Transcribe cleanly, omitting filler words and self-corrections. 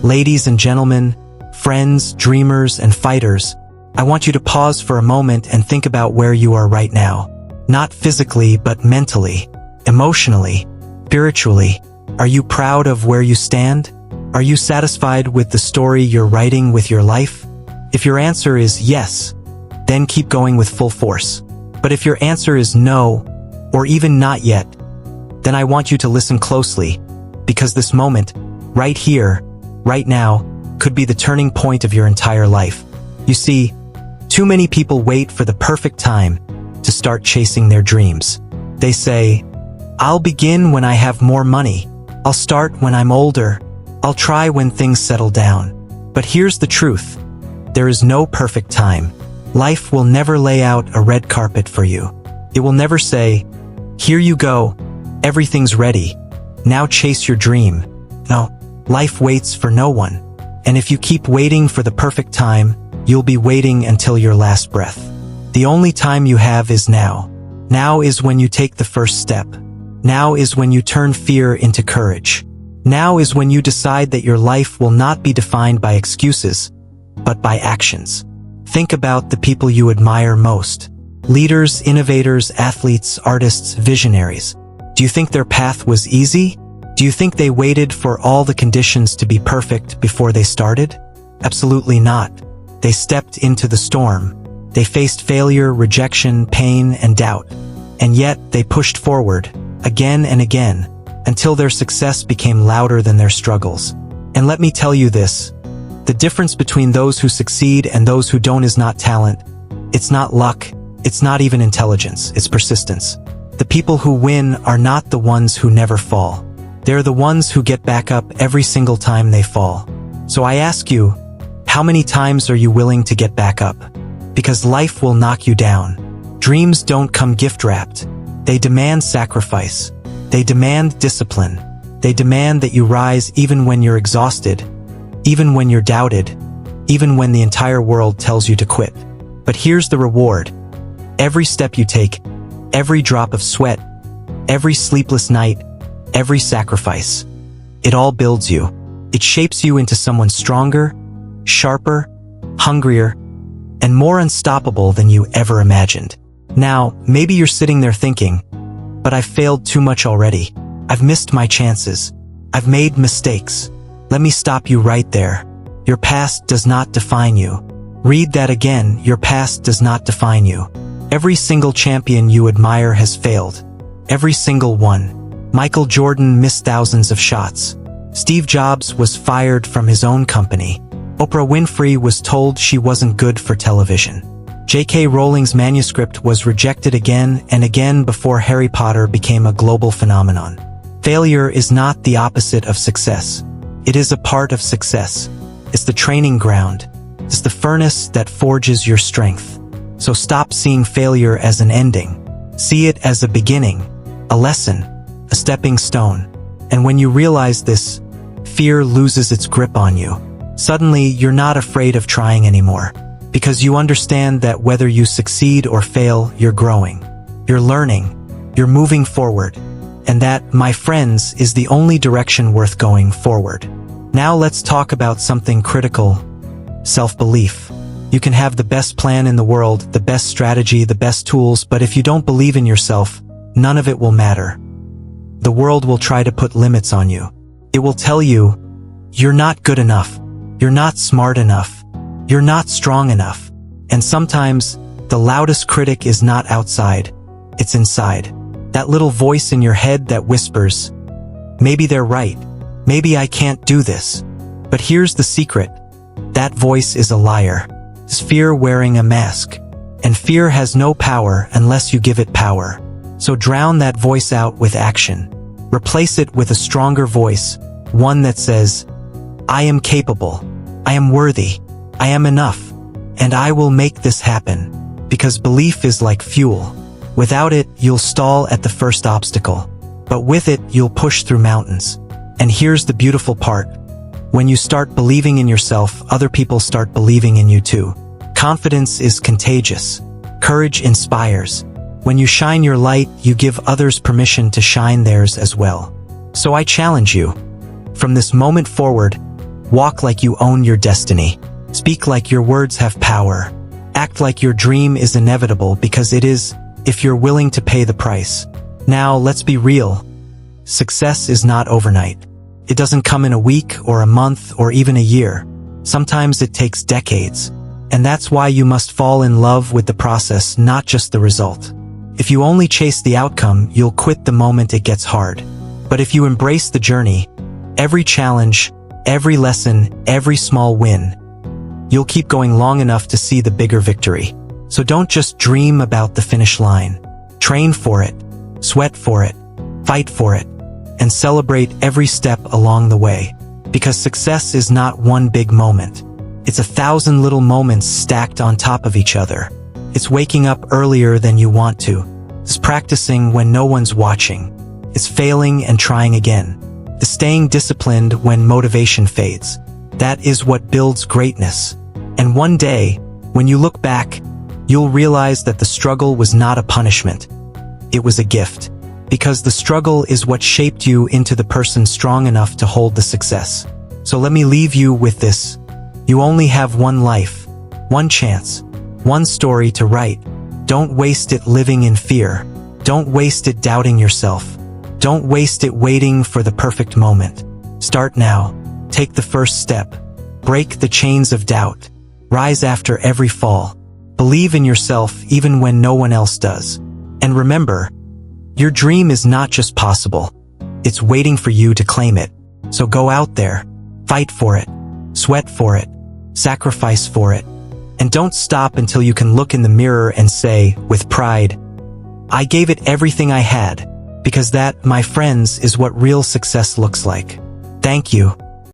Ladies and gentlemen, friends, dreamers, and fighters, I want you to pause for a moment and think about where you are right now. Not physically, but mentally, emotionally, spiritually. Are you proud of where you stand? Are you satisfied with the story you're writing with your life? If your answer is yes, then keep going with full force. But if your answer is no, or even not yet, then I want you to listen closely, because this moment, right here, right now, could be the turning point of your entire life. You see, too many people wait for the perfect time to start chasing their dreams. They say, I'll begin when I have more money. I'll start when I'm older. I'll try when things settle down. But here's the truth. There is no perfect time. Life will never lay out a red carpet for you. It will never say, here you go, everything's ready. Now chase your dream. No, life waits for no one. And if you keep waiting for the perfect time, you'll be waiting until your last breath. The only time you have is now. Now is when you take the first step. Now is when you turn fear into courage. Now is when you decide that your life will not be defined by excuses, but by actions. Think about the people you admire most. Leaders, innovators, athletes, artists, visionaries. Do you think their path was easy? Do you think they waited for all the conditions to be perfect before they started? Absolutely not. They stepped into the storm. They faced failure, rejection, pain, and doubt. And yet they pushed forward, again and again, until their success became louder than their struggles. And let me tell you this. The difference between those who succeed and those who don't is not talent. It's not luck. It's not even intelligence. It's persistence. The people who win are not the ones who never fall. They're the ones who get back up every single time they fall. So I ask you, how many times are you willing to get back up? Because life will knock you down. Dreams don't come gift-wrapped. They demand sacrifice. They demand discipline. They demand that you rise even when you're exhausted, even when you're doubted, even when the entire world tells you to quit. But here's the reward. Every step you take, every drop of sweat, every sleepless night, every sacrifice, it all builds you. It shapes you into someone stronger, sharper, hungrier, and more unstoppable than you ever imagined. Now, maybe you're sitting there thinking, but I've failed too much already. I've missed my chances. I've made mistakes. Let me stop you right there. Your past does not define you. Read that again. Your past does not define you. Every single champion you admire has failed. Every single one. Michael Jordan missed thousands of shots. Steve Jobs was fired from his own company. Oprah Winfrey was told she wasn't good for television. J.K. Rowling's manuscript was rejected again and again before Harry Potter became a global phenomenon. Failure is not the opposite of success. It is a part of success. It's the training ground. It's the furnace that forges your strength. So stop seeing failure as an ending. See it as a beginning, a lesson, a stepping stone. And when you realize this, fear loses its grip on you. Suddenly, you're not afraid of trying anymore. Because you understand that whether you succeed or fail, you're growing. You're learning. You're moving forward. And that, my friends, is the only direction worth going forward. Now let's talk about something critical. Self-belief. You can have the best plan in the world, the best strategy, the best tools, but if you don't believe in yourself, none of it will matter. The world will try to put limits on you. It will tell you, you're not good enough. You're not smart enough. You're not strong enough. And sometimes, the loudest critic is not outside. It's inside. That little voice in your head that whispers, maybe they're right. Maybe I can't do this. But here's the secret. That voice is a liar. It's fear wearing a mask. And fear has no power unless you give it power. So drown that voice out with action. Replace it with a stronger voice, one that says, I am capable. I am worthy. I am enough. And I will make this happen. Because belief is like fuel. Without it, you'll stall at the first obstacle. But with it, you'll push through mountains. And here's the beautiful part. When you start believing in yourself, other people start believing in you too. Confidence is contagious. Courage inspires. When you shine your light, you give others permission to shine theirs as well. So I challenge you. From this moment forward, Walk like you own your destiny. Speak like your words have power. Act like your dream is inevitable because it is, if you're willing to pay the price. Now, let's be real. Success is not overnight. It doesn't come in a week or a month or even a year. Sometimes it takes decades. And that's why you must fall in love with the process, not just the result. If you only chase the outcome, you'll quit the moment it gets hard. But if you embrace the journey, every challenge, every lesson, every small win, you'll keep going long enough to see the bigger victory. So don't just dream about the finish line. Train for it, sweat for it, fight for it, and celebrate every step along the way. Because success is not one big moment. It's 1,000 little moments stacked on top of each other. It's waking up earlier than you want to. It's practicing when no one's watching. It's failing and trying again. It's staying disciplined when motivation fades. That is what builds greatness. And one day, when you look back, you'll realize that the struggle was not a punishment. It was a gift. Because the struggle is what shaped you into the person strong enough to hold the success. So let me leave you with this. You only have one life, one chance, one story to write. Don't waste it living in fear. Don't waste it doubting yourself. Don't waste it waiting for the perfect moment. Start now. Take the first step. Break the chains of doubt. Rise after every fall. Believe in yourself even when no one else does. And remember, your dream is not just possible. It's waiting for you to claim it. So go out there. Fight for it. Sweat for it. Sacrifice for it. And don't stop until you can look in the mirror and say, with pride, I gave it everything I had. Because that, my friends, is what real success looks like. Thank you.